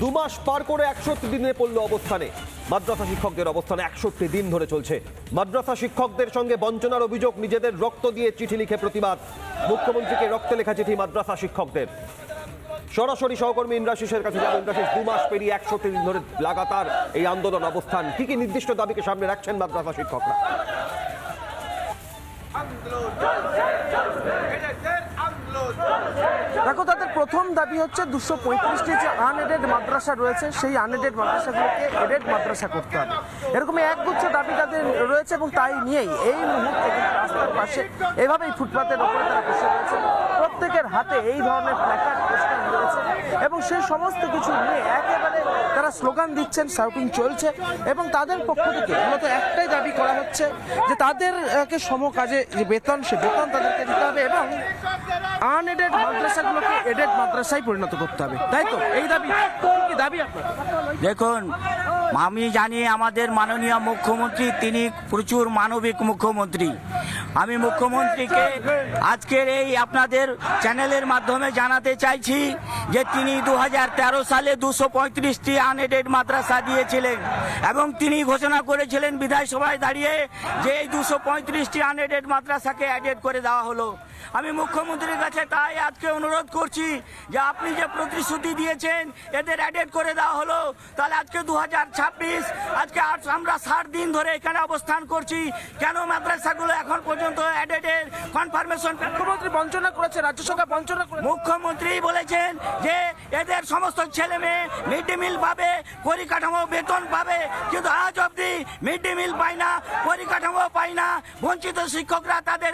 2 মাস পার করে 61 দিনে পড়ল অবস্থানে। মাদ্রাসা শিক্ষকদের অবস্থান 61 দিন ধরে চলছে। মাদ্রাসা শিক্ষকদের সঙ্গে বঞ্চনার অভিযোগ, নিজেদের রক্ত দিয়ে চিঠি লিখে প্রতিবাদ। মুখ্যমন্ত্রীকে রক্তে লেখা চিঠি মাদ্রাসা শিক্ষকদের। সরাসরি সহকর্মী ইন্দ্রাশিসের কাছে যাবেন। ইন্দ্রাশিস, 2 মাস পেরিয়ে 61 দিন ধরে লাগাতার এই আন্দোলন অবস্থান, কি কি নির্দিষ্ট দাবিকে সামনে রাখছেন মাদ্রাসা শিক্ষকরা? দেখো, তাদের প্রথম দাবি হচ্ছে 235টি যে আনএডেড মাদ্রাসা রয়েছে সেই আনএডেড মাদ্রাসাগুলোকে এডেড মাদ্রাসা করতে হবে। এরকমই একগুচ্ছ দাবি তাদের রয়েছে এবং তাই নিয়েই এই মুহূর্তে কিন্তু রাস্তার পাশে এভাবেই ফুটপাতের ওপরে তারা বসে রয়েছে। প্রত্যেকের হাতে এই ধরনের প্ল্যাকার্ড পোস্টার রয়েছে এবং সেই সমস্ত কিছু নিয়ে একেবারে তারা স্লোগান দিচ্ছেন, শাউটিং চলছে এবং তাদের পক্ষ থেকে মূলত একটাই দাবি করা হচ্ছে যে তাদেরকে সমকাজে যে বেতন, সে বেতন তাদেরকে দিতে হবে এবং আনএডেড মাদ্রাসাগুলোকে এডেড মাদ্রাসায় পরিণত করতে হবে। তাই তো এই দাবি, কি দাবি আপনার? দেখুন, আমি জানি আমাদের মাননীয় মুখ্যমন্ত্রী তিনি প্রচুর মানবিক মুখ্যমন্ত্রী। আমি মুখ্যমন্ত্রীকে আজকের এই আপনাদের চ্যানেলের মাধ্যমে জানাতে চাইছি যে তিনি 2013 সালে 235টি আনএডেড মাদ্রাসা দিয়েছিলেন এবং তিনি ঘোষণা করেছিলেন বিধানসভায় দাঁড়িয়ে যে এই 235টি আনএডেড মাদ্রাসাকে অ্যাডেড করে দেওয়া হলো। আমি মুখ্যমন্ত্রীর কাছে তাই আজকে অনুরোধ করছি যে আপনি যে প্রতিশ্রুতি দিয়েছেন এদের অ্যাডেড করে দেওয়া হলো, তাহলে আজকে 2026, আজকে আমরা 60 দিন ধরে এখানে অবস্থান করছি, কেন মাদ্রাসাগুলো এখন পর্যন্ত অ্যাডেডের কনফার্মেশন? মুখ্যমন্ত্রী বঞ্চনা করেছে, রাজ্য সরকার বঞ্চনা করেছে। মুখ্যমন্ত্রী বলেছেন যে এদের সমস্ত ছেলে মেয়ে মিড ডে মিল পাবে, পরিকাঠামো বেতন পাবে, কিন্তু আজ অবধি মিড ডে মিল পায় না, পরিকাঠামো পায় না, বঞ্চিত শিক্ষকরা তাদের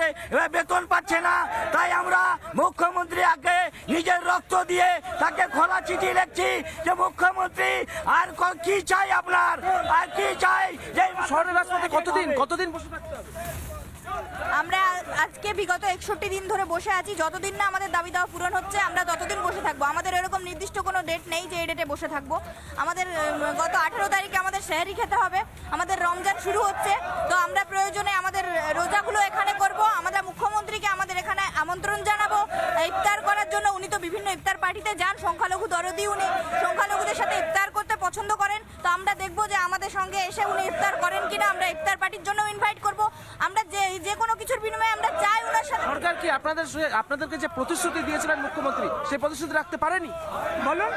বেতন পাচ্ছে না। তাই আমরা মুখ্যমন্ত্রী আগে নিজের রক্ত দিয়ে তাকে খোলা চিঠি লিখছি যে মুখ্যমন্ত্রী আর কি চাই আপনার, আর কি চাই? যে শহরের রাস্তাতে কতদিন বসে থাকতে হবে? আমরা আজকে বিগত 61 দিন ধরে বসে আছি। যতদিন না আমাদের দাবি দাওয়া পূরণ হচ্ছে আমরা ততদিন বসে থাকবো। আমাদের এরকম নির্দিষ্ট কোনো ডেট নেই যে এই ডেটে বসে থাকবো। আমাদের গত 18 তারিখে আমাদের সেহরি খেতে হবে, আমাদের রমজান শুরু হচ্ছে, তো আমরা প্রয়োজনে আমাদের রোজাগুলো এখানে করব। আমরা মুখ্যমন্ত্রীকে আমাদের এখানে আমন্ত্রণ জানাবো ইফতার করার জন্য। উনি তো বিভিন্ন ইফতার পার্টিতে যান, সংখ্যালঘু দরদি, উনি সংখ্যালঘুদের সাথে ইফতার করতে পছন্দ করেন। তো আমরা দেখবো যে আমাদের সঙ্গে এসে উনি ইফতার করেন কিনা। আমরা ইফতার পার্টির জন্য ইনভাইট করব। আমরা যে কোনো কিছুর বিনিময়ে আমরা চাই ওনার সাথে। সরকার কি আপনাদেরকে যে প্রতিশ্রুতি দিয়েছিলেন মুখ্যমন্ত্রী, সেই প্রতিশ্রুতি রাখতে পারেনি? বলুন,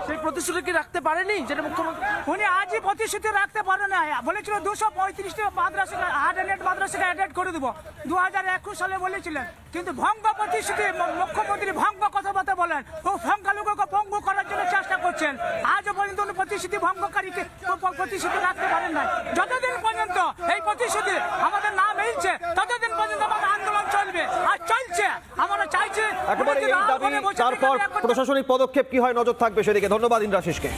সেই প্রতিশ্রুতি কি রাখতে পারেনি যেটা মুখ্যমন্ত্রী? উনি আজই প্রতিশ্রুতি রাখতে পারে না। বলেছিল 235টি মাদ্রাসা আনএডেড মাদ্রাসাকে অ্যাডেড করে দেবো 2021 সালে বলেছিলেন, কিন্তু ভঙ্গ প্রতিশ্রুতি মুখ্যমন্ত্রী ভঙ্গ কথাবার্তা বলেন ও সংখ্যালঘুকে পঙ্গু করার জন্য চেষ্টা করছেন। আজও পর্যন্ত উনি প্রতিশ্রুতি ভঙ্গকারীকে প্রতিশ্রুতি রাখতে পারেন না। যতদিন পর্যন্ত এই প্রতিশ্রুতি আমাদের না মিলছে ততদিন পর্যন্ত আমাদের আন্দোলন চলবে আর চলছে। আমরা চাইছি একেবারে এই দাবি, তারপর প্রশাসনিক পদক্ষেপ কি হয় নজর থাকবে সেদিকে। ধন্যবাদ ইন্দ্রাশিসকে।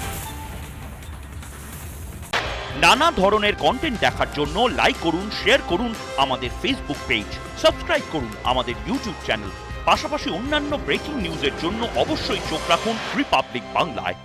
নানা ধরনের কন্টেন্ট দেখার জন্য লাইক করুন, শেয়ার করুন আমাদের ফেসবুক পেজ, সাবস্ক্রাইব করুন আমাদের ইউটিউব চ্যানেল। পাশাপাশি অন্যান্য ব্রেকিং নিউজের জন্য অবশ্যই চোখ রাখুন রিপাবলিক বাংলায়।